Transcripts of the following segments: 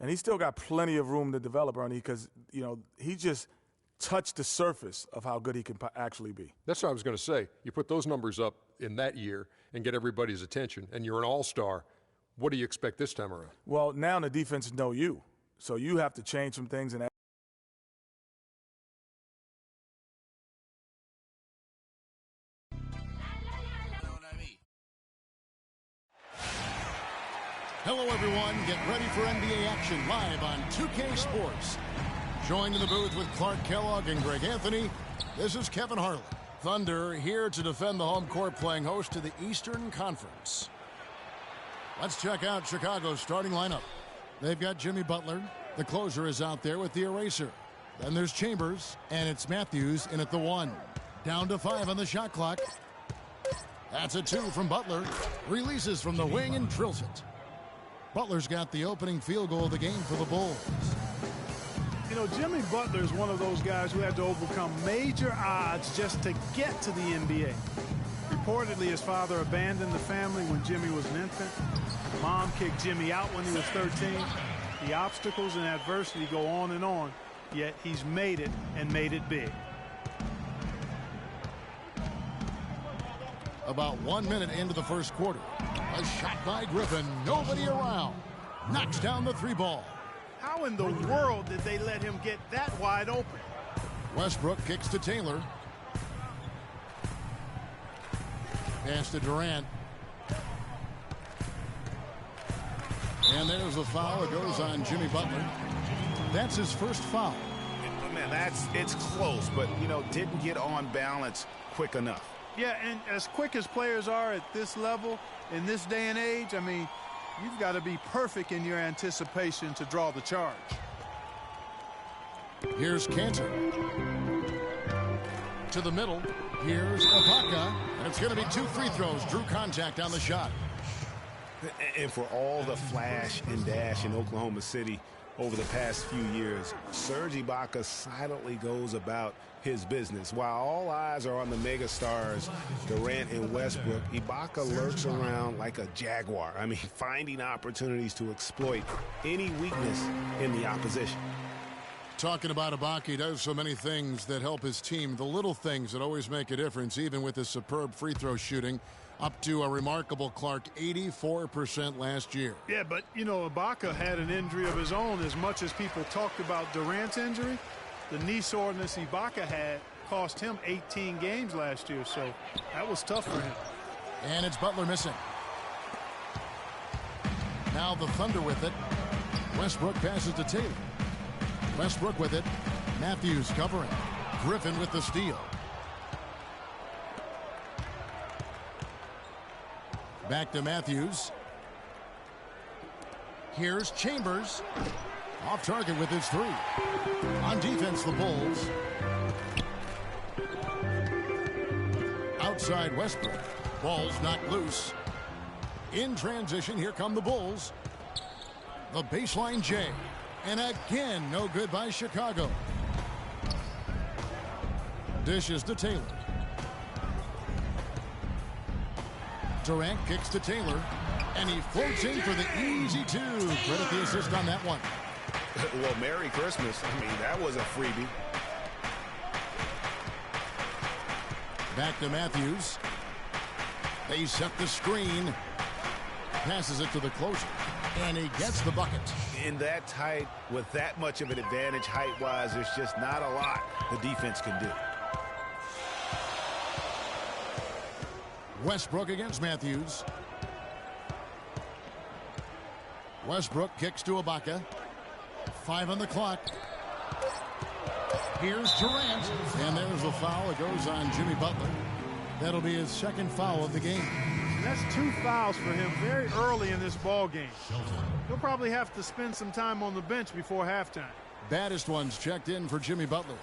And he's still got plenty of room to develop, Ernie, because, you know, he just touched the surface of how good he can actually be. That's what I was going to say. You put those numbers up in that year and get everybody's attention, and you're an all-star. What do you expect this time around? Well, now the defense know you, so you have to change some things. And hello, everyone. Get ready for NBA action live on 2K Sports. Joined in the booth with Clark Kellogg and Greg Anthony, this is Kevin Harlan. Thunder here to defend the home court, playing host to the Eastern Conference. Let's check out Chicago's starting lineup. They've got Jimmy Butler. The closer is out there with the eraser. Then there's Chambers, and it's Matthews in at the 1. Down to 5 on the shot clock. That's a 2 from Butler. Releases from the wing and drills it. Butler's got the opening field goal of the game for the Bulls. You know, Jimmy Butler is one of those guys who had to overcome major odds just to get to the NBA. Reportedly, his father abandoned the family when Jimmy was an infant. Mom kicked Jimmy out when he was 13. The obstacles and adversity go on, yet he's made it and made it big. About 1 minute into the first quarter. A shot by Griffin. Nobody around. Knocks down the 3 ball. How in the world did they let him get that wide open? Westbrook kicks to Taylor. Pass to Durant. And there's a foul. It goes on Jimmy Butler. That's his first foul. Man, it's close, but, you know, didn't get on balance quick enough. Yeah, and as quick as players are at this level, in this day and age, I mean, you've got to be perfect in your anticipation to draw the charge. Here's Cantor. To the middle. Here's Ibaka. And it's going to be 2 free throws. Drew contact on the shot. And for all the flash and dash in Oklahoma City over the past few years, Serge Ibaka silently goes about his business. While all eyes are on the megastars, Durant and Westbrook, Ibaka lurks around like a jaguar. I mean, finding opportunities to exploit any weakness in the opposition. Talking about Ibaka, he does so many things that help his team. The little things that always make a difference, even with his superb free throw shooting. Up to a remarkable, Clark, 84% last year. Yeah, but, you know, Ibaka had an injury of his own. As much as people talked about Durant's injury, the knee soreness Ibaka had cost him 18 games last year, so that was tough for him. And it's Butler missing. Now the Thunder with it. Westbrook passes to Taylor. Westbrook with it. Matthews covering. Griffin with the steal. Back to Matthews. Here's Chambers. Off target with his 3. On defense, the Bulls. Outside Westbrook. Ball's knocked loose. In transition, here come the Bulls. The baseline J. And again, no good by Chicago. Dishes to Taylor. Durant kicks to Taylor, and he floats in for the easy 2. Credit the assist on that one. Well, Merry Christmas. I mean, that was a freebie. Back to Matthews. They set the screen. Passes it to the closer, and he gets the bucket. In that tight, with that much of an advantage height-wise, there's just not a lot the defense can do. Westbrook against Matthews. Westbrook kicks to Ibaka. 5 on the clock. Here's Durant. And there's the foul. It goes on Jimmy Butler. That'll be his second foul of the game. And that's 2 fouls for him very early in this ball game. He'll probably have to spend some time on the bench before halftime. Baddest ones checked in for Jimmy Butler.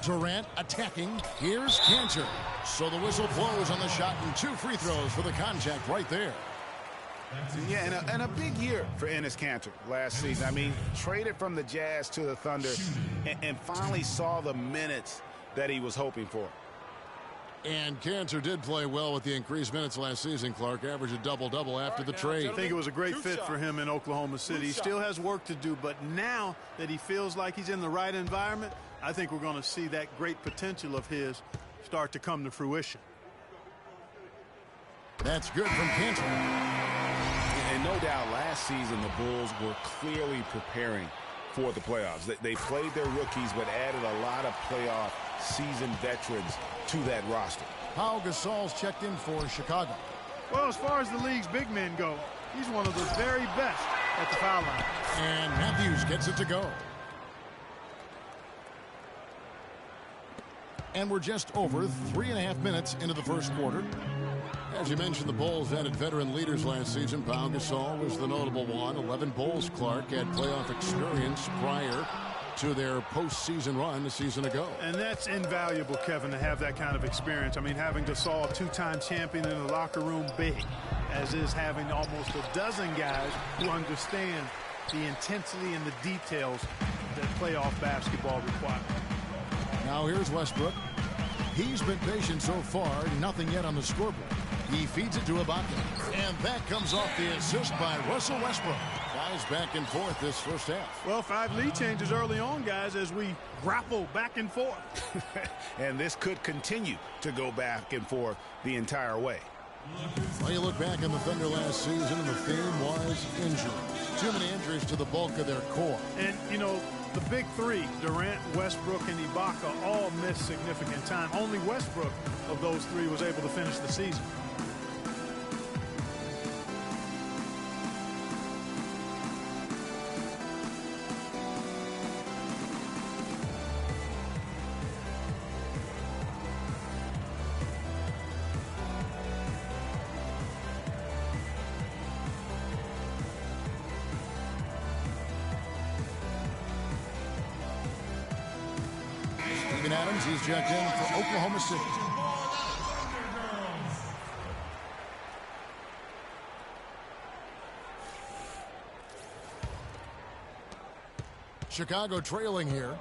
Durant attacking. Here's Cantor. So the whistle blows on the shot, and 2 free throws for the contact right there. Yeah, and a big year for Enes Kanter last season. I mean, traded from the Jazz to the Thunder and finally saw the minutes that he was hoping for. And Cantor did play well with the increased minutes last season, Clark. Averaged a double-double after the trade. I think it was a great fit for him in Oklahoma City. He still has work to do, but now that he feels like he's in the right environment, I think we're going to see that great potential of his start to come to fruition. That's good from Cantor. And no doubt last season the Bulls were clearly preparing for the playoffs. They played their rookies but added a lot of playoff seasoned veterans to that roster. Pau Gasol's checked in for Chicago. Well, as far as the league's big men go, he's one of the very best at the foul line. And Matthews gets it to go. And we're just over 3.5 minutes into the first quarter. As you mentioned, the Bulls added veteran leaders last season. Pau Gasol was the notable one. 11 Bulls, Clark, had playoff experience prior to their postseason run a season ago. And that's invaluable, Kevin, to have that kind of experience. I mean, having Gasol, a two-time champion in the locker room, big, as is having almost a dozen guys who understand the intensity and the details that playoff basketball requires. Now here's Westbrook. He's been patient so far, nothing yet on the scoreboard. He feeds it to Ibaka. And that comes off the assist by Russell Westbrook. Guys back and forth this first half. Well, 5 lead changes early on, guys, as we grapple back and forth. And this could continue to go back and forth the entire way. Well, you look back on the Thunder last season, and the theme was injuries. Too many injuries to the bulk of their core. And, you know, the big three, Durant, Westbrook, and Ibaka, all missed significant time. Only Westbrook of those three was able to finish the season. Adams, he's checked in for Oklahoma City. Chicago trailing here.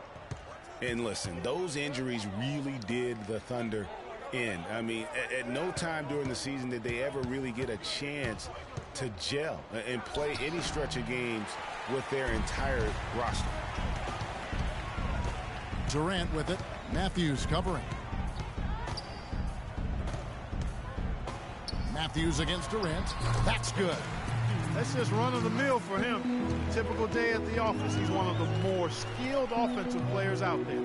And listen, those injuries really did the Thunder in. I mean, at no time during the season did they ever really get a chance to gel and play any stretch of games with their entire roster. Durant with it. Matthews covering. Matthews against Durant. That's good. That's just run-of-the-mill for him. Typical day at the office. He's one of the more skilled offensive players out there.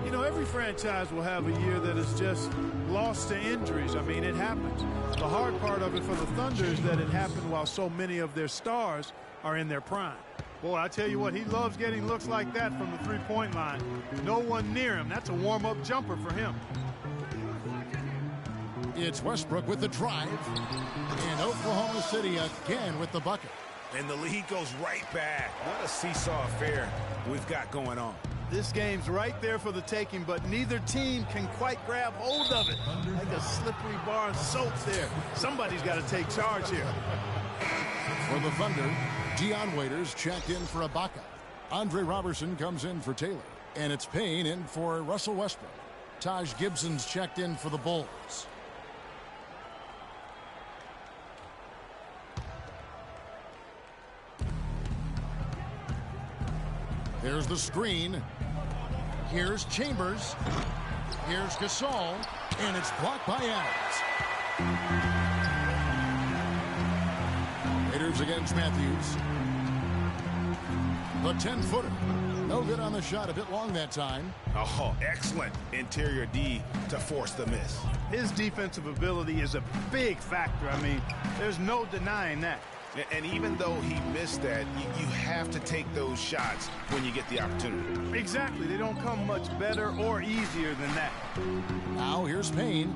You know, every franchise will have a year that is just lost to injuries. I mean, it happens. The hard part of it for the Thunder is that it happened while so many of their stars are in their prime. Boy, I tell you what, he loves getting looks like that from the three-point line. No one near him. That's a warm-up jumper for him. It's Westbrook with the drive. And Oklahoma City again with the bucket. And the lead goes right back. What a seesaw affair we've got going on. This game's right there for the taking, but neither team can quite grab hold of it. Like a slippery bar of soap there. Somebody's got to take charge here. For the Thunder, Dion Waiters checked in for Ibaka. Andre Robertson comes in for Taylor. And it's Payne in for Russell Westbrook. Taj Gibson's checked in for the Bulls. There's the screen. Here's Chambers. Here's Gasol. And it's blocked by Adams. Raiders against Matthews. The 10-footer. No good on the shot. A bit long that time. Oh, excellent interior D to force the miss. His defensive ability is a big factor. I mean, there's no denying that. And even though he missed that, you have to take those shots when you get the opportunity. Exactly. They don't come much better or easier than that. Now here's Payne.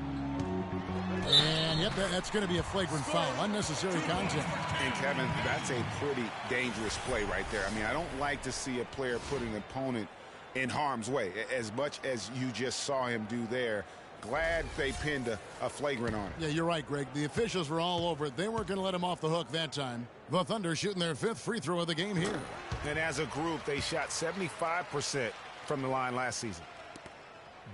And, yep, that's going to be a flagrant foul. Unnecessary contact. And, Kevin, that's a pretty dangerous play right there. I mean, I don't like to see a player put an opponent in harm's way, as much as you just saw him do there. Glad they pinned a flagrant on it. Yeah, you're right, Greg. The officials were all over it. They weren't going to let him off the hook that time. The Thunder shooting their 5th free throw of the game here. And as a group, they shot 75% from the line last season.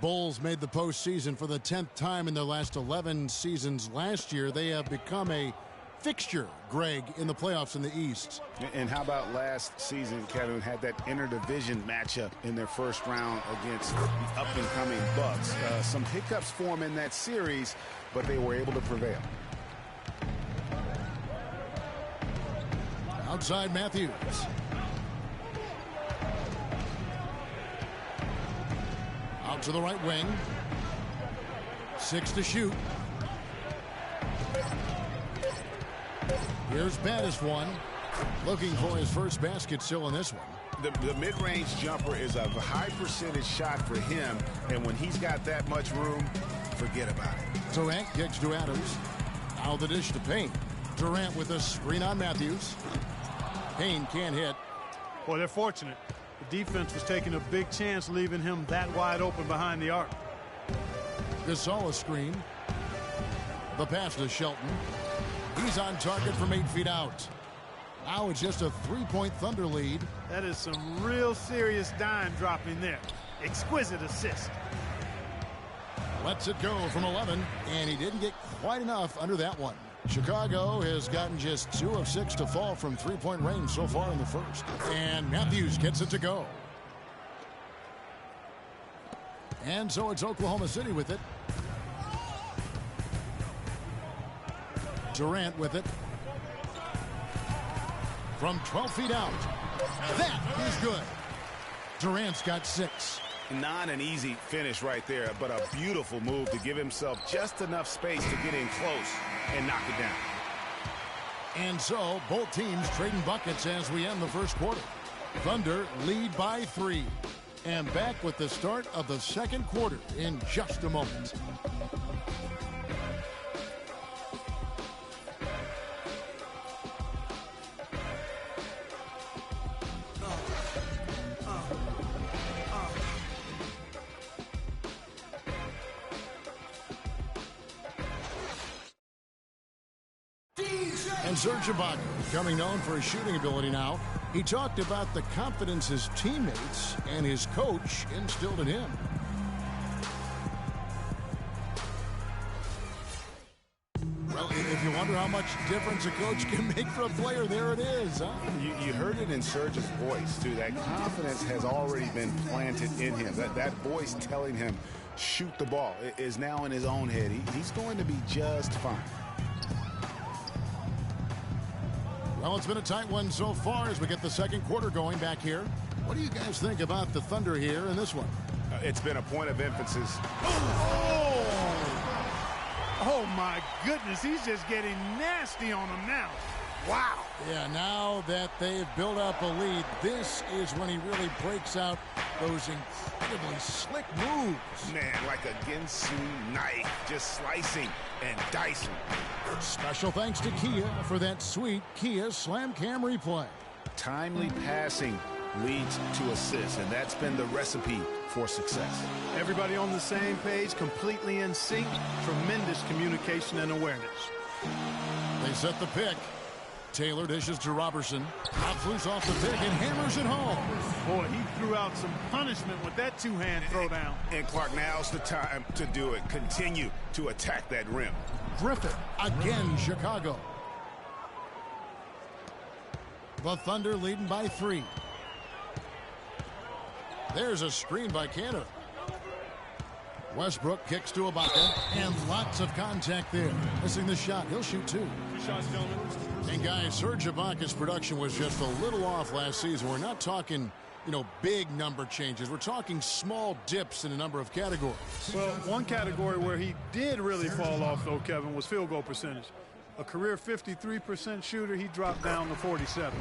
Bulls made the postseason for the 10th time in their last 11 seasons last year. They have become a fixture, Greg, in the playoffs in the East. And how about last season, Kevin, had that interdivision matchup in their first round against the up-and-coming Bucks. Some hiccups form in that series, but they were able to prevail. Outside Matthews. Out to the right wing. 6 to shoot. Here's Baddest one. Looking for his first basket still in this one. The mid-range jumper is a high percentage shot for him, and when he's got that much room, forget about it. Durant kicks to Adams. Now the dish to Payne. Durant with a screen on Matthews. Payne can't hit. Well, they're fortunate. The defense was taking a big chance leaving him that wide open behind the arc. Gasol a screen. The pass to Shelton. He's on target from 8 feet out. Now it's just a 3-point Thunder lead. That is some real serious dime dropping there. Exquisite assist. Lets it go from 11, and he didn't get quite enough under that one. Chicago has gotten just 2 of 6 to fall from 3-point range so far in the first. And Matthews gets it to go. And so it's Oklahoma City with it. Durant with it. From 12 feet out. That is good. Durant's got 6. Not an easy finish right there, but a beautiful move to give himself just enough space to get in close and knock it down. And so both teams trading buckets as we end the first quarter. Thunder lead by 3. And back with the start of the second quarter in just a moment. And Serge Ibaka, becoming known for his shooting ability now, he talked about the confidence his teammates and his coach instilled in him. Well, if you wonder how much difference a coach can make for a player, there it is, huh? You heard it in Serge's voice, too. That confidence has already been planted in him. That voice telling him, shoot the ball, is now in his own head. He's going to be just fine. Well, it's been a tight one so far as we get the second quarter going back here. What do you guys think about the Thunder here in this one? It's been a point of emphasis. Oh, my goodness. He's just getting nasty on him now. Wow. Yeah, now that they've built up a lead, this is when he really breaks out those incredibly slick moves. Man, like a Ginsu knife, just slicing and dicing. Special thanks to Kia for that sweet Kia Slam Cam replay. Timely passing leads to assists, and that's been the recipe for success. Everybody on the same page, completely in sync. Tremendous communication and awareness. They set the pick. Taylor dishes to Robertson. Pops loose off the pick and hammers it home. Boy, he threw out some punishment with that two-hand throwdown. And Clark, now's the time to do it. Continue to attack that rim. Griffin again, Chicago. The Thunder leading by 3. There's a screen by Canada. Westbrook kicks to Ibaka, and lots of contact there. Missing the shot. He'll shoot 2. And guys, Serge Ibaka's production was just a little off last season. We're not talking, big number changes. We're talking small dips in a number of categories. Well, one category where he did really fall off, though, Kevin, was field goal percentage. A career 53% shooter, he dropped down to 47.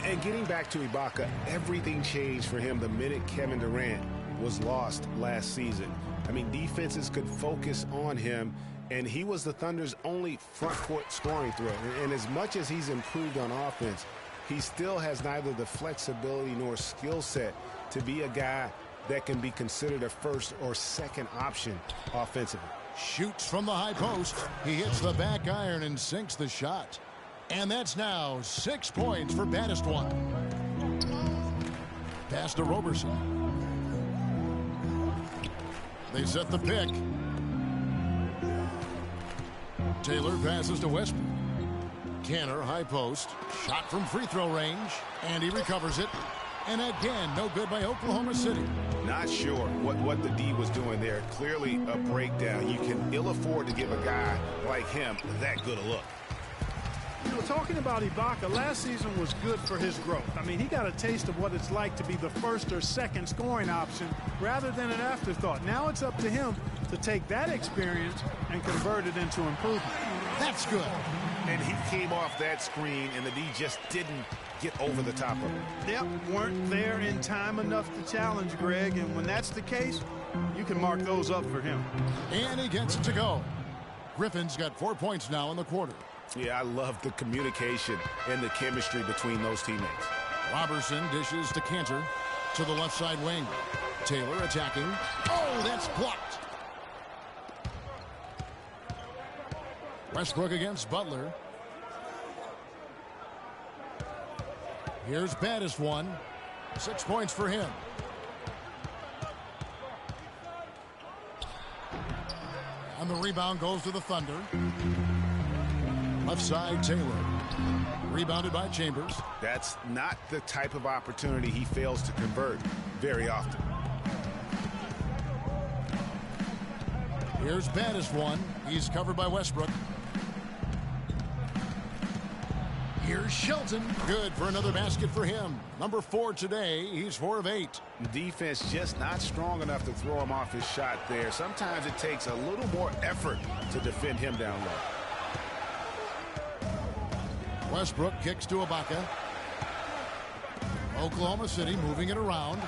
And getting back to Ibaka, everything changed for him the minute Kevin Durant was lost last season. I mean, defenses could focus on him, and he was the Thunder's only front court scoring threat. And as much as he's improved on offense, he still has neither the flexibility nor skill set to be a guy that can be considered a first or second option offensively. Shoots from the high post. He hits the back iron and sinks the shot. And that's now 6 points for Baddest one. Pass to Robertson. They set the pick. Taylor passes to Westbrook. Canner, high post. Shot from free throw range. And he recovers it. And again, no good by Oklahoma City. Not sure what the D was doing there. Clearly a breakdown. You can ill afford to give a guy like him that good a look. You know, talking about Ibaka, last season was good for his growth. I mean, he got a taste of what it's like to be the first or second scoring option rather than an afterthought. Now it's up to him to take that experience and convert it into improvement. That's good. And he came off that screen, and the D just didn't get over the top of it. Yep, weren't there in time enough to challenge Greg, and when that's the case, you can mark those up for him. And he gets it to go. Griffin's got 4 points now in the quarter. Yeah, I love the communication and the chemistry between those teammates. Robertson dishes to Cantor to the left side wing. Taylor attacking. Oh, that's blocked. Westbrook against Butler. Here's Baddest one. 6 points for him. And the rebound goes to the Thunder. Left side, Taylor. Rebounded by Chambers. That's not the type of opportunity he fails to convert very often. Here's Baddest one. He's covered by Westbrook. Here's Shelton. Good for another basket for him. Number 4 today. He's 4 of 8. Defense just not strong enough to throw him off his shot there. Sometimes it takes a little more effort to defend him down low. Westbrook kicks to Ibaka. Oklahoma City moving it around.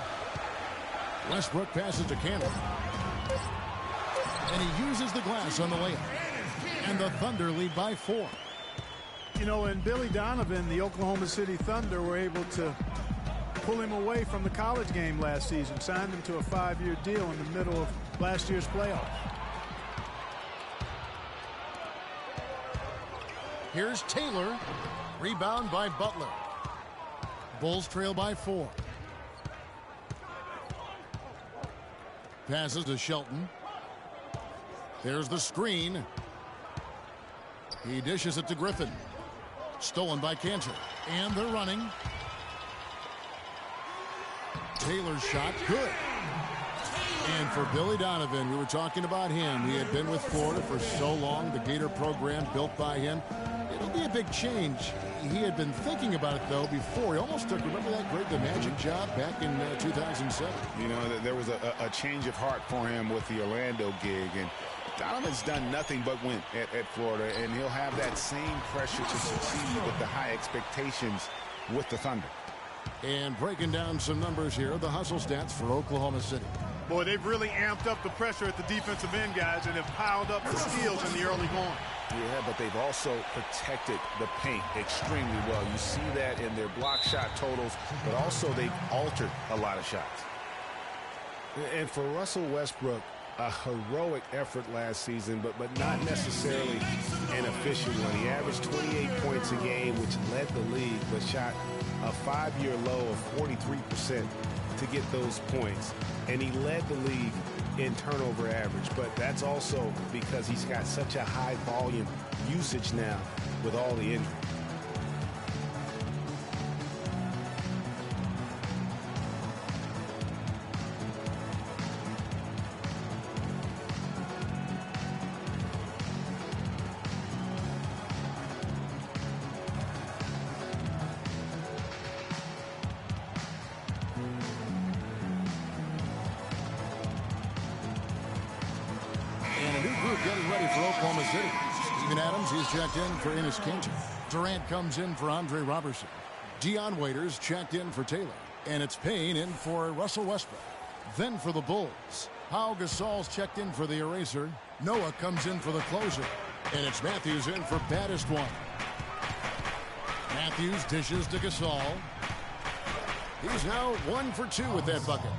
Westbrook passes to Cannon. And he uses the glass on the layup. And the Thunder lead by 4. You know, and Billy Donovan, the Oklahoma City Thunder, were able to pull him away from the college game last season, signed him to a 5-year deal in the middle of last year's playoffs. Here's Taylor. Rebound by Butler. Bulls trail by 4. Passes to Shelton. There's the screen. He dishes it to Griffin. Stolen by Cantor. And they're running. Taylor's shot, good. And for Billy Donovan, we were talking about him. He had been with Florida for so long, the Gator program built by him. It'll be a big change. He had been thinking about it, though, before. He almost took, remember that the Magic job back in 2007? You know, there was a change of heart for him with the Orlando gig. And Donovan's done nothing but win at Florida, and he'll have that same pressure to succeed with the high expectations with the Thunder. And breaking down some numbers here, the hustle stats for Oklahoma City. Boy, they've really amped up the pressure at the defensive end, guys, and have piled up the steals in the early going. Yeah, but they've also protected the paint extremely well. You see that in their block shot totals, but also they've altered a lot of shots. And for Russell Westbrook, a heroic effort last season, but not necessarily an efficient one. He averaged 28 points a game, which led the league, but shot a 5-year low of 43% to get those points. And he led the league in turnover average, but that's also because he's got such a high volume usage now with all the injuries. He's checked in for Enes Kanter. Durant comes in for Andre Robertson. Dion Waiters checked in for Taylor. And it's Payne in for Russell Westbrook. Then for the Bulls, Pau Gasol's checked in for the eraser. Noah comes in for the closer. And it's Matthews in for Baddest one. Matthews dishes to Gasol. He's now 1 for 2 with that bucket.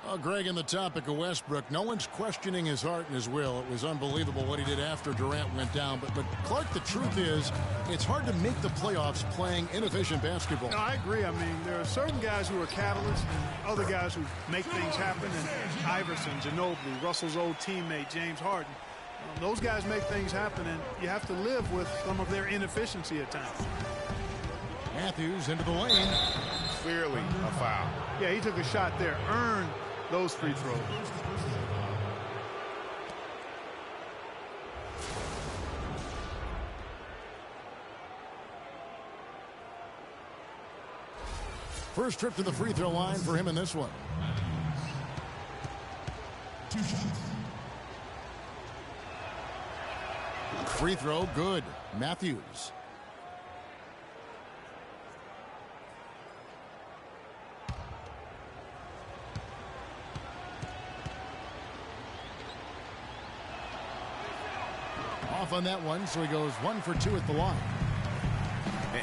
Well, Greg, in the topic of Westbrook, no one's questioning his heart and his will. It was unbelievable what he did after Durant went down. But Clark, the truth is, it's hard to make the playoffs playing inefficient basketball. No, I agree. I mean, there are certain guys who are catalysts and other guys who make things happen. And Iverson, Ginobili, Russell's old teammate, James Harden. Those guys make things happen, and you have to live with some of their inefficiency at times. Matthews into the lane. Clearly a foul. Yeah, he took a shot there, earned those free throws. First trip to the free throw line for him in this one. 2 shots. Free throw good. Matthews. Off on that one, so he goes 1 for 2 at the line.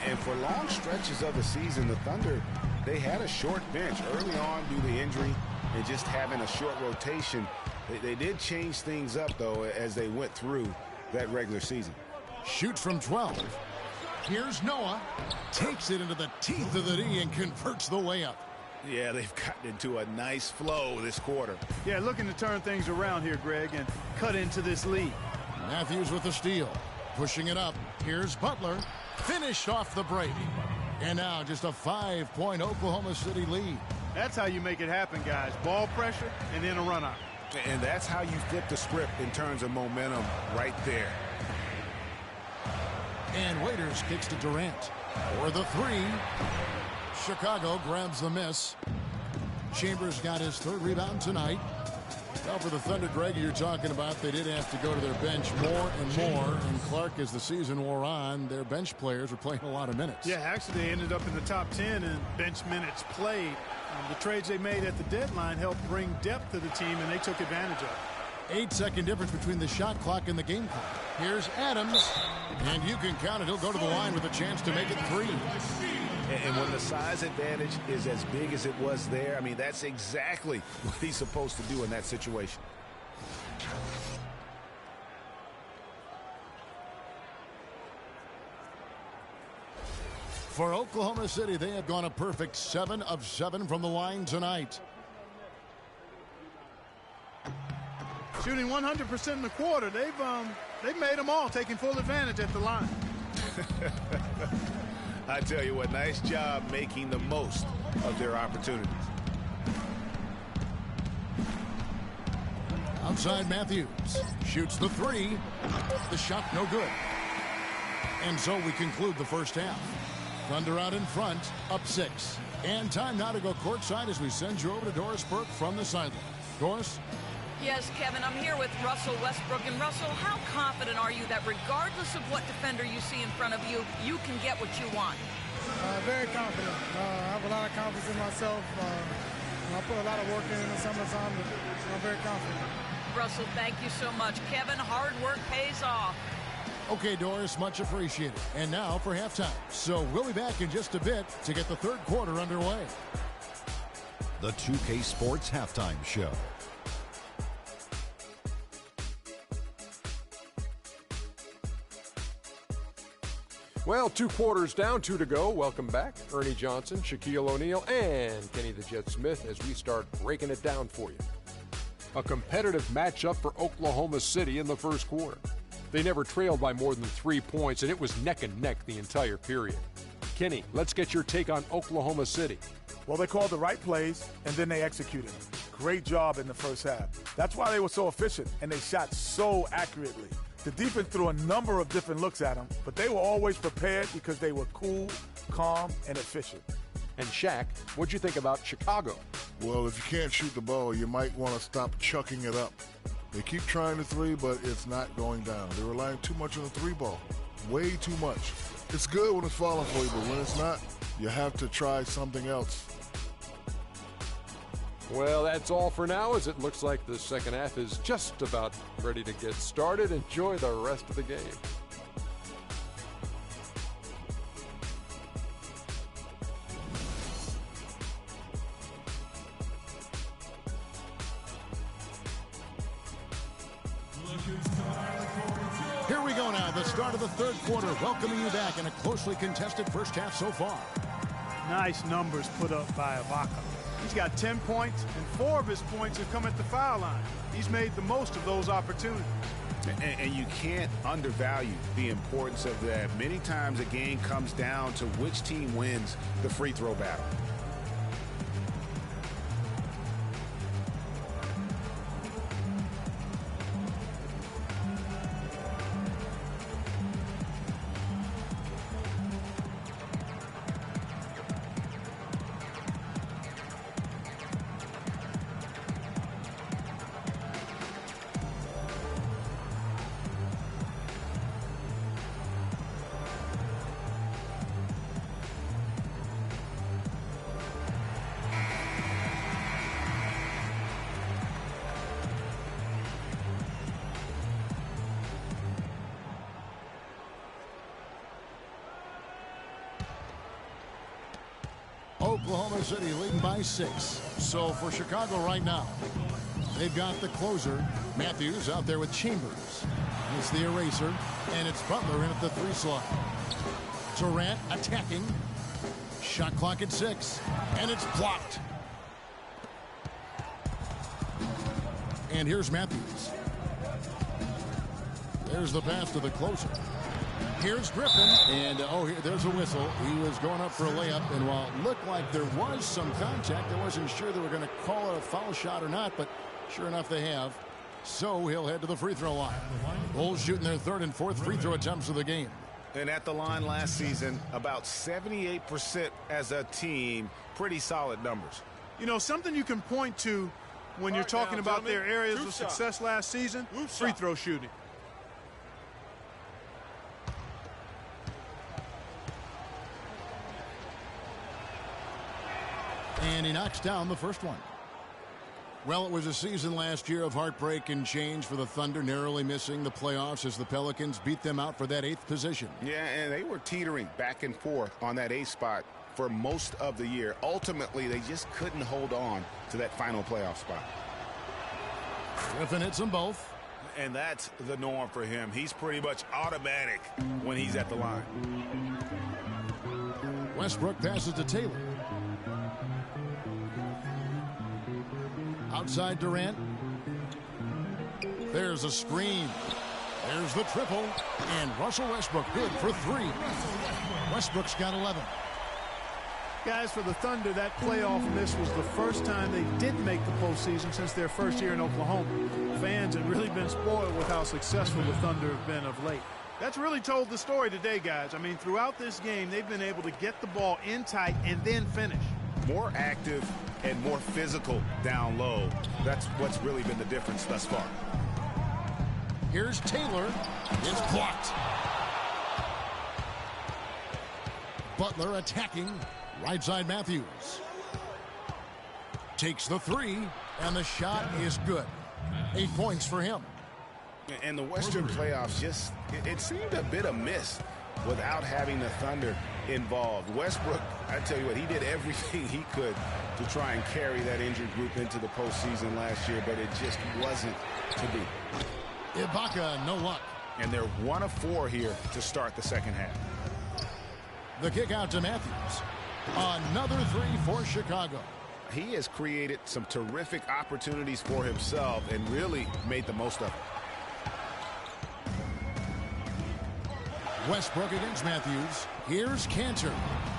And for long stretches of the season, the Thunder, they had a short bench early on due to injury and just having a short rotation. They did change things up, though, as they went through that regular season. Shoots from 12. Here's Noah. Takes it into the teeth of the D and converts the layup. Yeah, they've gotten into a nice flow this quarter. Yeah, looking to turn things around here, Greg, and cut into this lead. Matthews with the steal. Pushing it up. Here's Butler. Finished off the break. And now just a 5-point Oklahoma City lead. That's how you make it happen, guys. Ball pressure and then a run out. And that's how you flip the script in terms of momentum right there. And Waiters kicks to Durant. For the 3. Chicago grabs the miss. Chambers got his 3rd rebound tonight. Well, for the Thunder, Greg, you're talking about, they did have to go to their bench more and more. And Clark, as the season wore on, their bench players were playing a lot of minutes. Yeah, actually, they ended up in the top 10 in bench minutes played. The trades they made at the deadline helped bring depth to the team, and they took advantage of it. 8-second difference between the shot clock and the game clock. Here's Adams. And you can count it. He'll go to the line with a chance to make it 3. And when the size advantage is as big as it was there, I mean, that's exactly what he's supposed to do in that situation. For Oklahoma City, they have gone a perfect 7 of 7 from the line tonight. Shooting 100% in the quarter. They've made them all, taking full advantage at the line. I tell you what, nice job making the most of their opportunities. Outside Matthews. Shoots the 3. The shot no good. And so we conclude the first half. Thunder out in front, up 6. And time now to go courtside as we send you over to Doris Burke from the sideline. Doris? Yes, Kevin, I'm here with Russell Westbrook. And Russell, how confident are you that regardless of what defender you see in front of you, you can get what you want? Very confident. I have a lot of confidence in myself. I put a lot of work in the summertime, and I'm very confident. Russell, thank you so much. Kevin, hard work pays off. Okay, Doris, much appreciated. And now for halftime. So we'll be back in just a bit to get the third quarter underway. The 2K Sports Halftime Show. Well, 2 quarters down, 2 to go. Welcome back. Ernie Johnson, Shaquille O'Neal, and Kenny the Jet Smith as we start breaking it down for you. A competitive matchup for Oklahoma City in the first quarter. They never trailed by more than 3 points, and it was neck and neck the entire period. Kenny, let's get your take on Oklahoma City. Well, they called the right plays, and then they executed them. Great job in the first half. That's why they were so efficient, and they shot so accurately. The defense threw a number of different looks at them, but they were always prepared because they were cool, calm, and efficient. And Shaq, what'd you think about Chicago? Well, if you can't shoot the ball, you might want to stop chucking it up. They keep trying the 3, but it's not going down. They're relying too much on the 3 ball. Way too much. It's good when it's falling for you, but when it's not, you have to try something else. Well, that's all for now, as it looks like the second half is just about ready to get started. Enjoy the rest of the game. Here we go now, the start of the third quarter, welcoming you back in a closely contested first half so far. Nice numbers put up by Ibaka. He's got 10 points, and 4 of his points have come at the foul line. He's made the most of those opportunities. And you can't undervalue the importance of that. Many times a game comes down to which team wins the free throw battle. Oklahoma City leading by 6. So for Chicago right now, they've got the closer, Matthews, out there with Chambers. It's the eraser, and it's Butler in at the 3 slot. Durant attacking. Shot clock at 6, and it's blocked. And here's Matthews. There's the pass to the closer. Here's Griffin, and there's a whistle. He was going up for a layup, and while it looked like there was some contact, I wasn't sure they were going to call it a foul shot or not, but sure enough they have. So he'll head to the free throw line. Bulls shooting their 3rd and 4th free throw attempts of the game. And at the line last season, about 78% as a team. Pretty solid numbers. You know, something you can point to when you're talking about their areas of success last season, free throw shooting. And he knocks down the first one. Well, it was a season last year of heartbreak and change for the Thunder, narrowly missing the playoffs as the Pelicans beat them out for that 8th position. Yeah, and they were teetering back and forth on that 8th spot for most of the year. Ultimately, they just couldn't hold on to that final playoff spot. Griffin hits them both. And that's the norm for him. He's pretty much automatic when he's at the line. Westbrook passes to Taylor. Outside Durant. There's a screen. There's the triple. And Russell Westbrook good for 3. Westbrook's got 11. Guys, for the Thunder, that playoff miss was the first time they didn't make the postseason since their first year in Oklahoma. Fans have really been spoiled with how successful the Thunder have been of late. That's really told the story today, guys. I mean, throughout this game, they've been able to get the ball in tight and then finish. More active and more physical down low. That's what's really been the difference thus far. Here's Taylor. It's blocked. Butler attacking. Right side Matthews. Takes the 3, and the shot is good. 8 points for him. And the Western playoffs just, it seemed a bit amiss without having the Thunder involved. Westbrook, I tell you what, he did everything he could to try and carry that injured group into the postseason last year, but it just wasn't to be. Ibaka, no luck. And they're 1 of 4 here to start the second half. The kick out to Matthews. Another 3 for Chicago. He has created some terrific opportunities for himself and really made the most of it. Westbrook against Matthews. Here's Cantor.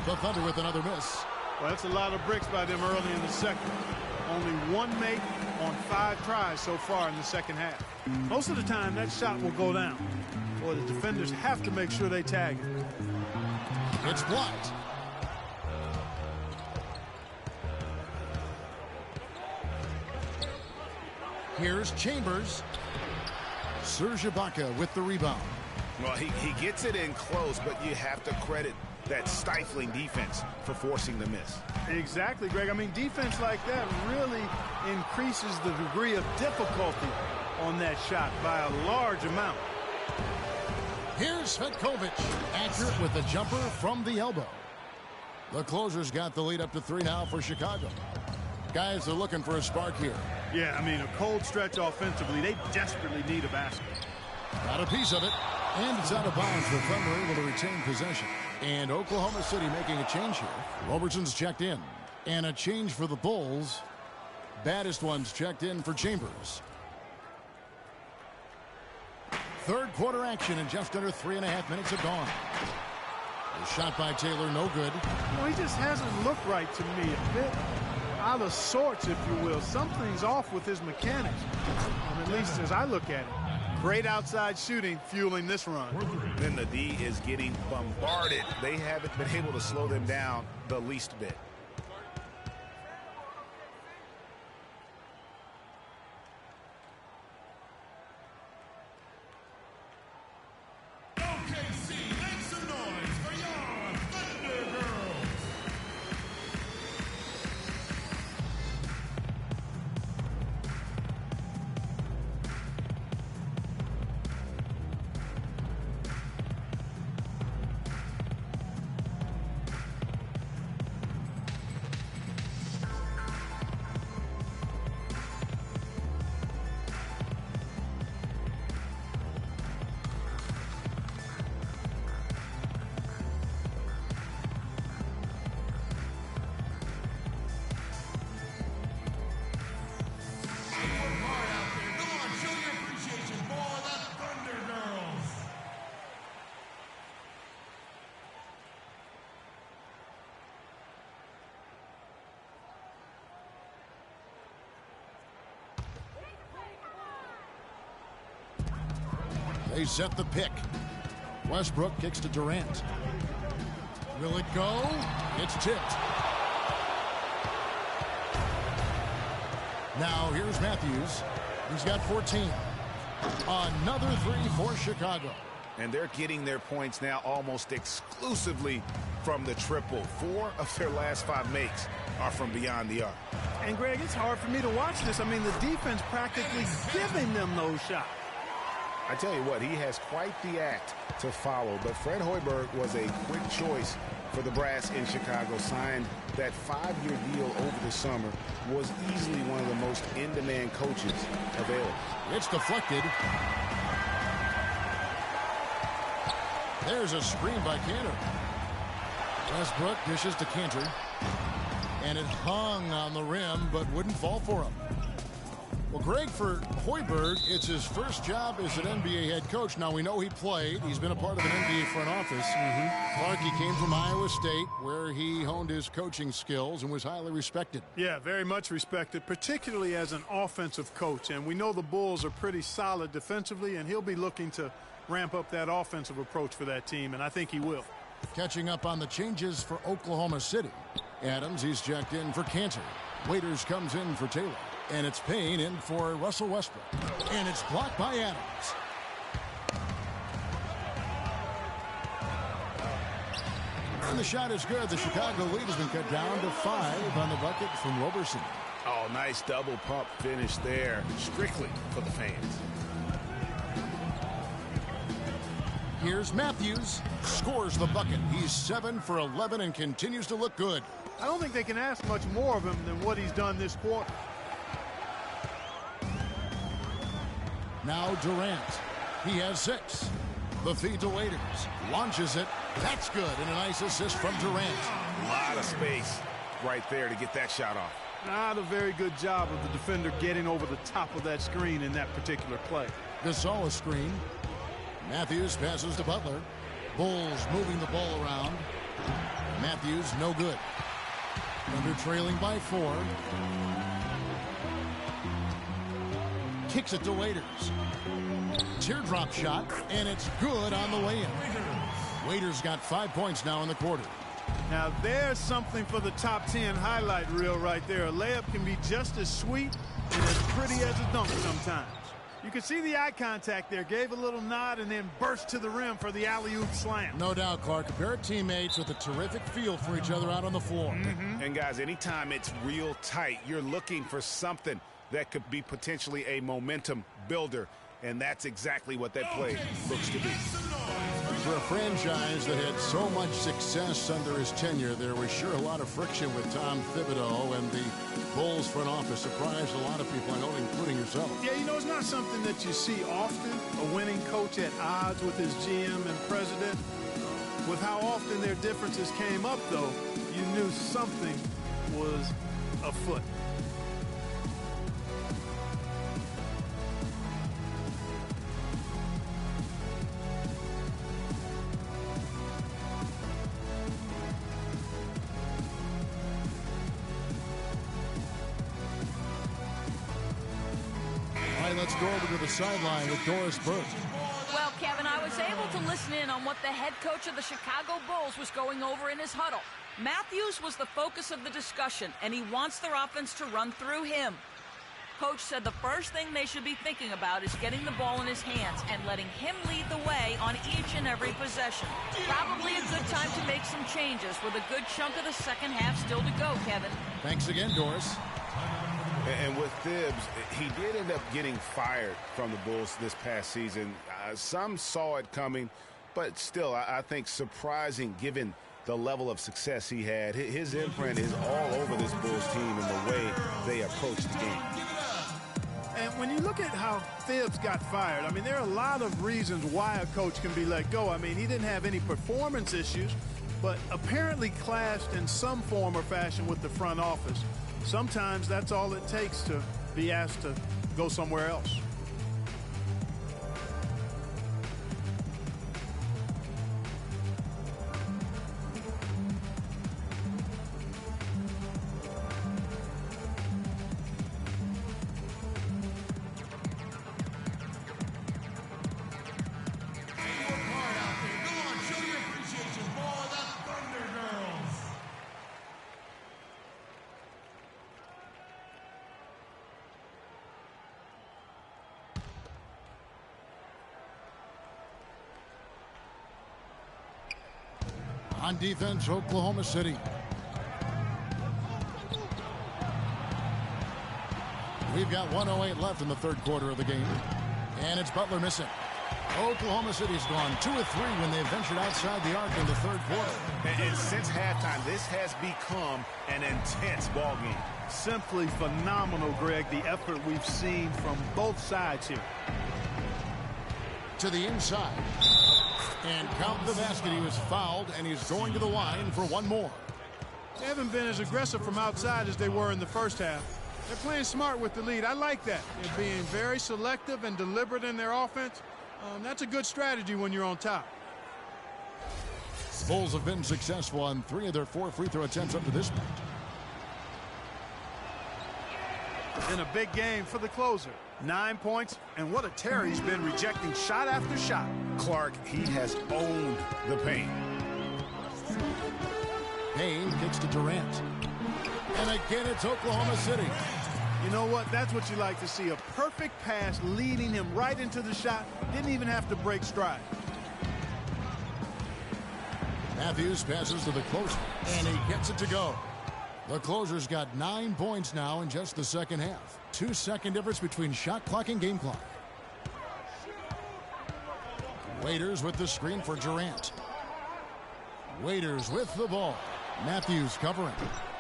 The Thunder with another miss. Well, that's a lot of bricks by them early in the second. Only 1 make on 5 tries so far in the second half. Most of the time, that shot will go down. Or the defenders have to make sure they tag it. It's blocked. Here's Chambers. Serge Ibaka with the rebound. Well, he gets it in close, but you have to credit that stifling defense for forcing the miss. Exactly, Greg. I mean, defense like that really increases the degree of difficulty on that shot by a large amount. Here's Petkovic, accurate with the jumper from the elbow. The closer's got the lead up to 3 now for Chicago. Guys are looking for a spark here. Yeah, I mean, a cold stretch offensively. They desperately need a basket. Got a piece of it. And it's out of bounds. The Thunder able to retain possession. And Oklahoma City making a change here. Robertson's checked in. And a change for the Bulls. Baddest one's checked in for Chambers. Third quarter action and just under 3.5 minutes have gone. The shot by Taylor, no good. You know, he just hasn't looked right to me. A bit out of sorts, if you will. Something's off with his mechanics, at least as I look at it. Great outside shooting fueling this run. Then the D is getting bombarded. They haven't been able to slow them down the least bit. OKC, make some noise for your Thunder Girls. They set the pick. Westbrook kicks to Durant. Will it go? It's tipped. Now here's Matthews. He's got 14. Another three for Chicago. And they're getting their points now almost exclusively from the triple. 4 of their last 5 makes are from beyond the arc. And Greg, it's hard for me to watch this. I mean, the defense practically giving them those shots. I tell you what, he has quite the act to follow. But Fred Hoiberg was a quick choice for the brass in Chicago. Signed that 5-year deal over the summer. Was easily one of the most in-demand coaches available. It's deflected. There's a screen by Cantor. Westbrook dishes to Cantor. And it hung on the rim, but wouldn't fall for him. Well, Greg, for Hoiberg, it's his first job as an NBA head coach. Now, we know he played. He's been a part of an NBA front office. Clark, he came from Iowa State, where he honed his coaching skills and was highly respected. Yeah, very much respected, particularly as an offensive coach. And we know the Bulls are pretty solid defensively, and he'll be looking to ramp up that offensive approach for that team, and I think he will. Catching up on the changes for Oklahoma City. Adams, he's checked in for Cantor. Waiters comes in for Taylor. And it's Payne in for Russell Westbrook. And it's blocked by Adams. And the shot is good. The Chicago lead has been cut down to 5 on the bucket from Roberson. Oh, nice double pump finish there. Strictly for the fans. Here's Matthews. Scores the bucket. He's 7 for 11 and continues to look good. I don't think they can ask much more of him than what he's done this quarter. Now Durant. He has 6. The feed to Waiters. Launches it. That's good. And a nice assist from Durant. A lot of space right there to get that shot off. Not a very good job of the defender getting over the top of that screen in that particular play. Gasol screen. Matthews passes to Butler. Bulls moving the ball around. Matthews no good. Thunder trailing by 4. Kicks it to Waiters. Teardrop shot, and it's good on the way in. Waiters got 5 points now in the quarter. Now there's something for the top 10 highlight reel right there. A layup can be just as sweet and as pretty as a dunk sometimes. You can see the eye contact there. Gave a little nod and then burst to the rim for the alley-oop slam. No doubt, Clark. A pair of teammates with a terrific feel for each other out on the floor. And guys, anytime it's real tight, you're looking for something that could be potentially a momentum builder. And that's exactly what that play looks to be. For a franchise that had so much success under his tenure, there was sure a lot of friction with Tom Thibodeau, and the Bulls front office surprised a lot of people, I know, including yourself. Yeah, you know, it's not something that you see often, a winning coach at odds with his GM and president. With how often their differences came up, though, you knew something was afoot. Let's go over to the sideline with Doris Burke. Well, Kevin, I was able to listen in on what the head coach of the Chicago Bulls was going over in his huddle. Matthews was the focus of the discussion, and he wants their offense to run through him. Coach said the first thing they should be thinking about is getting the ball in his hands and letting him lead the way on each and every possession. Probably a good time to make some changes with a good chunk of the second half still to go, Kevin. Thanks again, Doris. And with Thibs, he did end up getting fired from the Bulls this past season. Some saw it coming, but still, I think surprising given the level of success he had. His imprint is all over this Bulls team and the way they approach the game. And when you look at how Thibs got fired, I mean, there are a lot of reasons why a coach can be let go. I mean, he didn't have any performance issues, but apparently clashed in some form or fashion with the front office. Sometimes that's all it takes to be asked to go somewhere else. On defense, Oklahoma City. We've got 1:08 left in the third quarter of the game. And it's Butler missing. Oklahoma City's gone 2 of 3 when they ventured outside the arc in the third quarter. And since halftime, this has become an intense ball game. Simply phenomenal, Greg, the effort we've seen from both sides here. To the inside. And count the basket. He was fouled, and he's going to the line for one more. They haven't been as aggressive from outside as they were in the first half. They're playing smart with the lead. I like that. They're being very selective and deliberate in their offense. That's a good strategy when you're on top. Bulls have been successful on 3 of their 4 free throw attempts up to this point. In a big game for the closer. 9 points, and what a tear he's been rejecting shot after shot. Clark, he has owned the paint. Payne kicks to Durant. And again, it's Oklahoma City. You know what? That's what you like to see. A perfect pass leading him right into the shot. Didn't even have to break stride. Matthews passes to the closer, and he gets it to go. The closer's got 9 points now in just the second half. 2-second difference between shot clock and game clock. Waiters with the screen for Durant. Waiters with the ball. Matthews covering.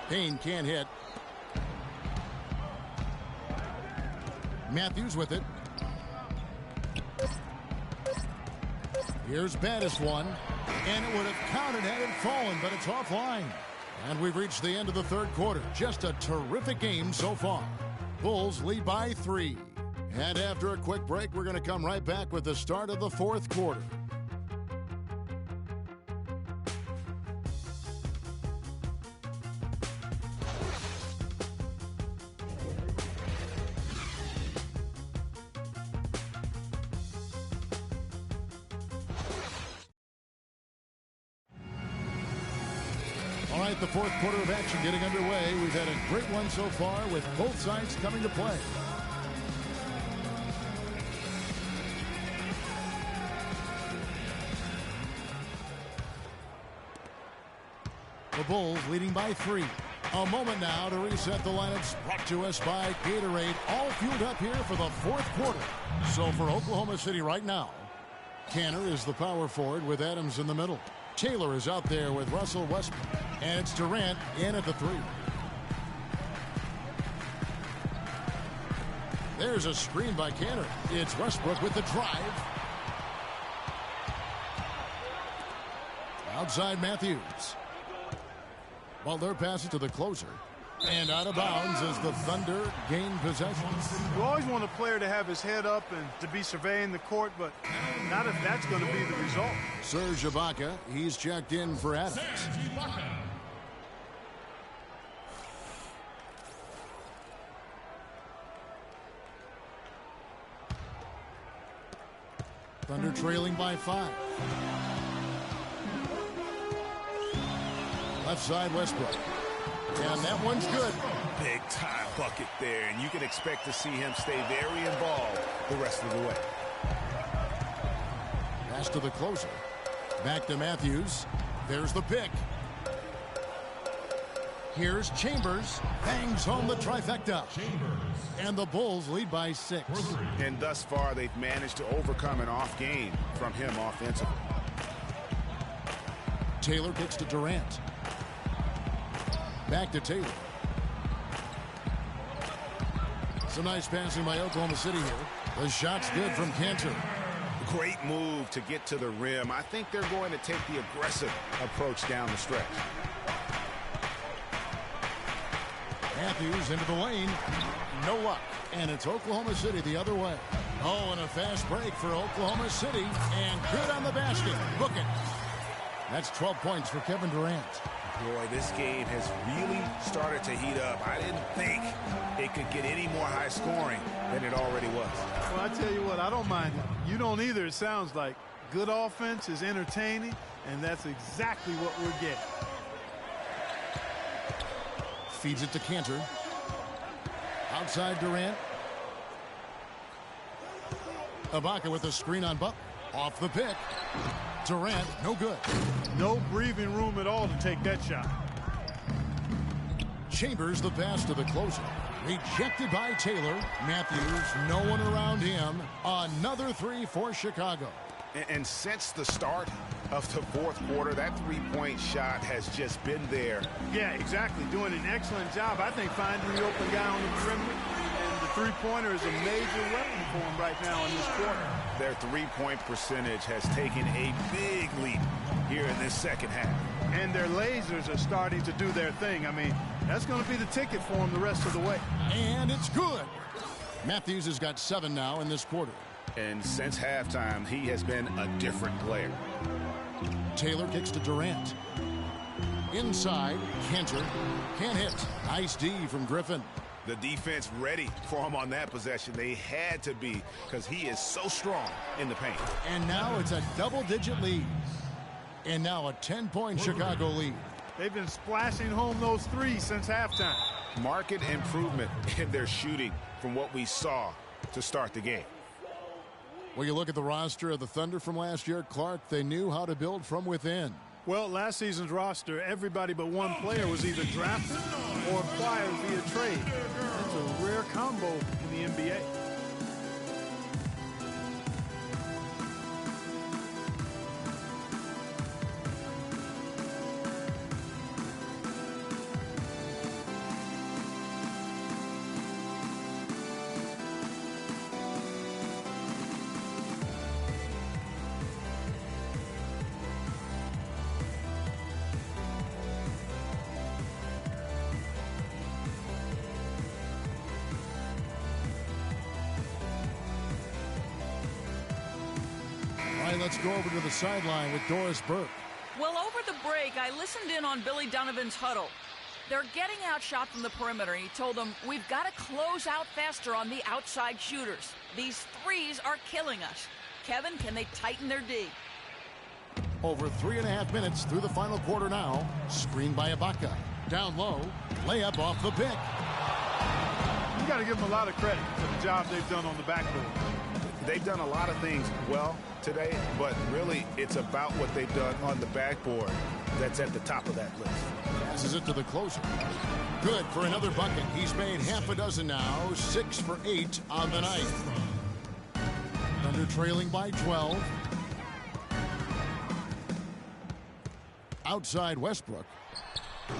Payne can't hit. Matthews with it. Here's Battis one. And it would have counted had it fallen, but it's offline. And we've reached the end of the third quarter. Just a terrific game so far. Bulls lead by 3. And after a quick break, we're going to come right back with the start of the fourth quarter. All right, the fourth quarter of action getting underway. We've had a great one so far with both sides coming to play. The Bulls leading by 3. A moment now to reset the lineups brought to us by Gatorade. All fueled up here for the fourth quarter. So for Oklahoma City right now, Canner is the power forward with Adams in the middle. Taylor is out there with Russell Westbrook. And it's Durant in at the 3. There's a screen by Canner. It's Westbrook with the drive. Outside Matthews. Butler passes to the closer. And out of bounds as the Thunder gain possession. You always want a player to have his head up and to be surveying the court, but not if that's going to be the result. Serge Ibaka, he's checked in for Adams. Thunder trailing by 5. Left side Westbrook. And that one's good. Big time bucket there, and you can expect to see him stay very involved the rest of the way. Pass to the closer. Back to Matthews. There's the pick. Here's Chambers. Bangs home the trifecta. And the Bulls lead by 6. And thus far, they've managed to overcome an off game from him offensively. Taylor kicks to Durant. Back to Taylor. Some nice passing by Oklahoma City here. The shot's good from Cantor. Great move to get to the rim. I think they're going to take the aggressive approach down the stretch. Matthews into the lane. No luck. And it's Oklahoma City the other way. Oh, and a fast break for Oklahoma City. And good on the basket. Book it. That's 12 points for Kevin Durant. Boy, this game has really started to heat up. I didn't think it could get any more high scoring than it already was. Well, I tell you what, I don't mind it. You don't either, it sounds like. Good offense is entertaining, and that's exactly what we're getting. Feeds it to Cantor. Outside Durant. Ibaka with a screen on Butler. Off the pick. Durant, no good. No breathing room at all to take that shot. Chambers the pass to the closer. Rejected by Taylor. Matthews, no one around him. Another 3 for Chicago. And since the start of the fourth quarter, that three-point shot has just been there. Yeah, exactly. Doing an excellent job, I think, finding the open guy on the perimeter. And the three-pointer is a major weapon for him right now in this quarter. Their three-point percentage has taken a big leap here in this second half. And their lasers are starting to do their thing. I mean, that's going to be the ticket for them the rest of the way. And it's good. Matthews has got 7 now in this quarter. And since halftime, he has been a different player. Taylor kicks to Durant. Inside, Cantor. Can't hit. Nice D from Griffin. The defense ready for him on that possession. They had to be, because he is so strong in the paint. And now it's a double-digit lead. And now a 10-point Chicago lead. They've been splashing home those threes since halftime. Marked improvement in their shooting from what we saw to start the game. Well, you look at the roster of the Thunder from last year, Clark, they knew how to build from within. Well, last season's roster, everybody but one player was either drafted or acquired via trade. That's a rare combo in the NBA. Let's go over to the sideline with Doris Burke. Well, over the break, I listened in on Billy Donovan's huddle. They're getting outshot from the perimeter. He told them, we've got to close out faster on the outside shooters. These threes are killing us. Kevin, can they tighten their D? Over 3.5 minutes through the final quarter now. Screen by Ibaka. Down low. Layup off the pick. You got to give them a lot of credit for the job they've done on the backboard. They've done a lot of things well today, but really it's about what they've done on the backboard that's at the top of that list. Passes it to the closer. Good for another bucket. He's made half a dozen now. 6 for 8 on the night. Thunder trailing by 12. outside Westbrook.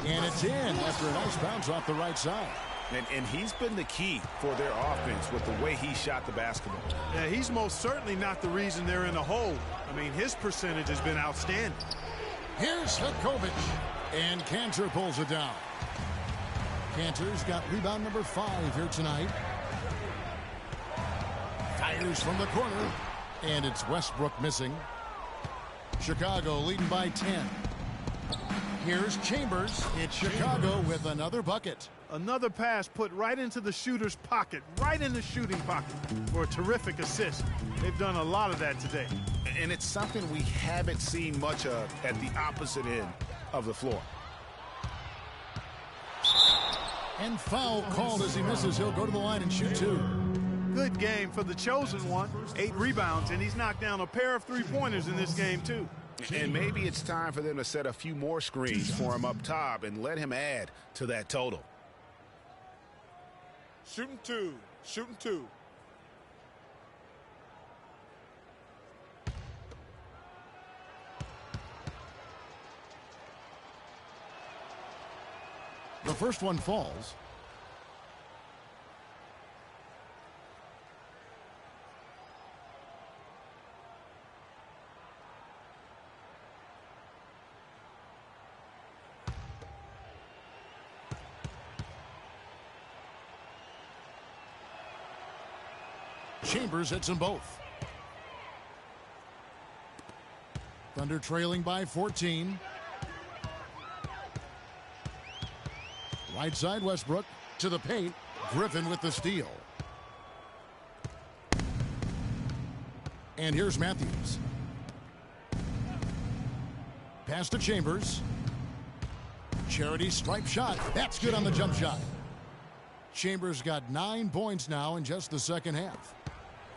And it's in after a nice bounce off the right side. And he's been the key for their offense with the way he shot the basketball. Yeah, he's most certainly not the reason they're in a hole. I mean, his percentage has been outstanding. Here's Hitkovic. And Cantor pulls it down. Cantor's got rebound number 5 here tonight. Fires from the corner. And it's Westbrook missing. Chicago leading by 10. Here's Chambers. It's Chicago with another bucket. Another pass put right into the shooter's pocket, right in the shooting pocket for a terrific assist. They've done a lot of that today. And it's something we haven't seen much of at the opposite end of the floor. And foul called as he misses. He'll go to the line and shoot 2. Good game for the chosen one. 8 rebounds, and he's knocked down a pair of three-pointers in this game, too. And maybe it's time for them to set a few more screens for him up top and let him add to that total. Shooting 2. Shooting 2. The first one falls. Chambers hits them both. Thunder trailing by 14. Right side Westbrook to the paint. Griffin with the steal. And here's Matthews. Pass to Chambers. Charity stripe shot. That's good on the jump shot. Chambers got 9 points now in just the second half.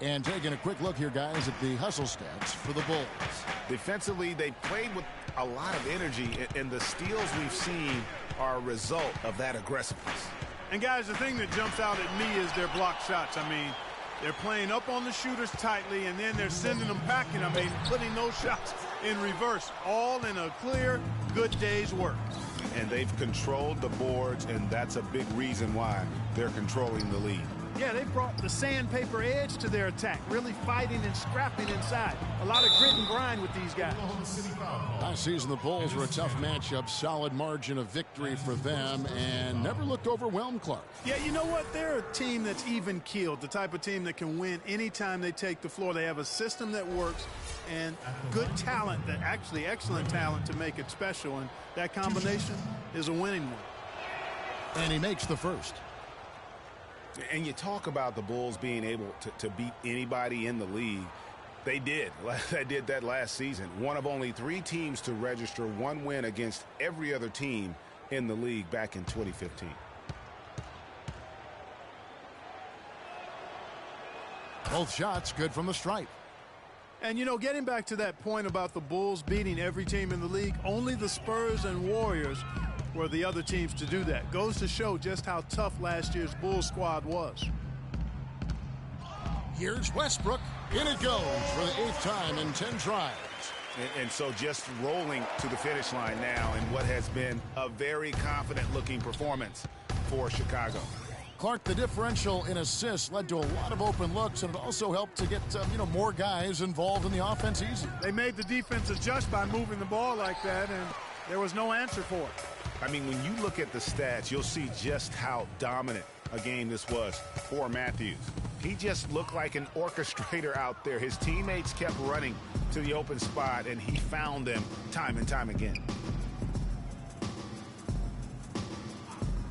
And taking a quick look here, guys, at the hustle stats for the Bulls. Defensively, they played with a lot of energy, and the steals we've seen are a result of that aggressiveness. And, guys, the thing that jumps out at me is their block shots. I mean, they're playing up on the shooters tightly, and then they're sending them packing. I mean, putting those shots in reverse, all in a clear, good day's work. And they've controlled the boards, and that's a big reason why they're controlling the lead. Yeah, they brought the sandpaper edge to their attack, really fighting and scrapping inside. A lot of grit and grind with these guys. Last season, the Bulls were a tough matchup, solid margin of victory for them, and never looked overwhelmed, Clark. Yeah, you know what? They're a team that's even-keeled, the type of team that can win anytime they take the floor. They have a system that works and good talent, that actually excellent talent to make it special, and that combination is a winning one. And he makes the first. And you talk about the Bulls being able to beat anybody in the league. They did. They did that last season. One of only 3 teams to register 1 win against every other team in the league back in 2015. Both shots good from the stripe. And, you know, getting back to that point about the Bulls beating every team in the league, only the Spurs and Warriors were the other teams to do that. Goes to show just how tough last year's Bulls squad was. Here's Westbrook. In it goes for the 8th time in 10 tries. And so just rolling to the finish line now in what has been a very confident-looking performance for Chicago. Clark, the differential in assists led to a lot of open looks, and it also helped to get more guys involved in the offense easy. They made the defense adjust by moving the ball like that, and there was no answer for it. I mean, when you look at the stats, you'll see just how dominant a game this was for Matthews. He just looked like an orchestrator out there. His teammates kept running to the open spot, and he found them time and time again.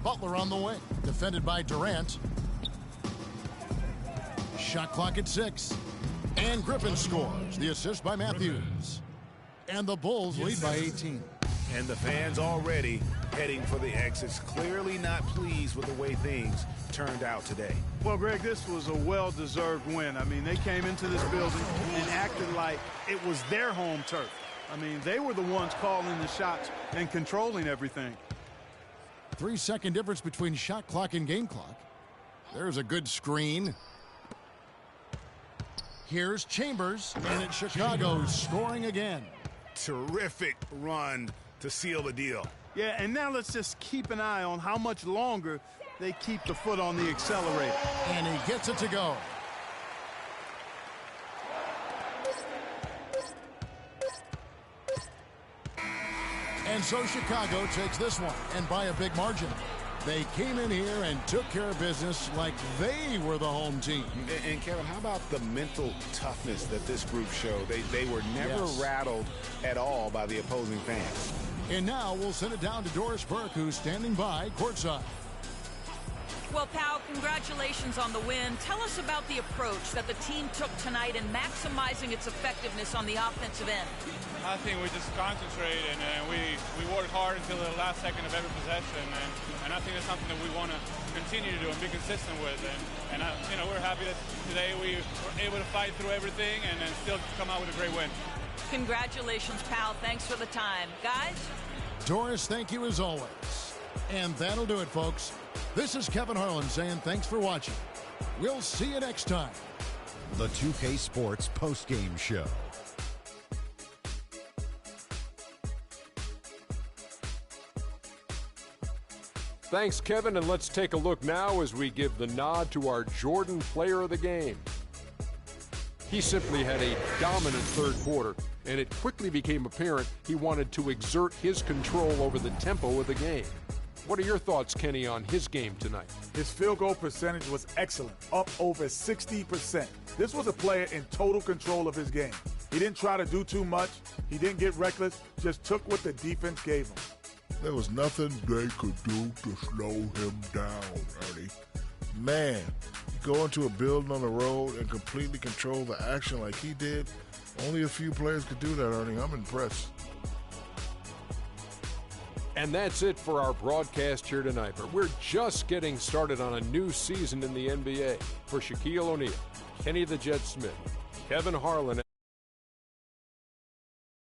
Butler on the wing, defended by Durant. Shot clock at 6. And Griffin scores. The assist by Matthews. And the Bulls lead by 18. And the fans already heading for the exits, clearly not pleased with the way things turned out today. Well, Greg, this was a well-deserved win. I mean, they came into this building and acted like it was their home turf. I mean, they were the ones calling the shots and controlling everything. 3-second difference between shot clock and game clock. There's a good screen. Here's Chambers, and it's Chicago scoring again. Terrific run to seal the deal. Yeah, and now let's just keep an eye on how much longer they keep the foot on the accelerator. And he gets it to go. And so Chicago takes this one, and by a big margin. They came in here and took care of business like they were the home team. And Kevin, how about the mental toughness that this group showed? They were never rattled at all by the opposing fans. And now we'll send it down to Doris Burke, who's standing by courtside. Well, Pau, congratulations on the win. Tell us about the approach that the team took tonight in maximizing its effectiveness on the offensive end. I think we just concentrated and we worked hard until the last second of every possession, and I think that's something that we want to continue to do and be consistent with. And we're happy that today we were able to fight through everything and still come out with a great win. Congratulations, Pau. Thanks for the time. Guys? Doris, thank you as always. And that'll do it, folks. This is Kevin Harlan saying thanks for watching. We'll see you next time. The 2K Sports postgame show. Thanks, Kevin, and let's take a look now as we give the nod to our Jordan player of the game. He simply had a dominant third quarter, and it quickly became apparent he wanted to exert his control over the tempo of the game. What are your thoughts, Kenny, on his game tonight? His field goal percentage was excellent, up over 60%. This was a player in total control of his game. He didn't try to do too much. He didn't get reckless, just took what the defense gave him. There was nothing they could do to slow him down, Ernie. Man, you go into a building on the road and completely control the action like he did. Only a few players could do that, Ernie. I'm impressed. And that's it for our broadcast here tonight. But we're just getting started on a new season in the NBA. For Shaquille O'Neal, Kenny the Jet Smith, Kevin Harlan,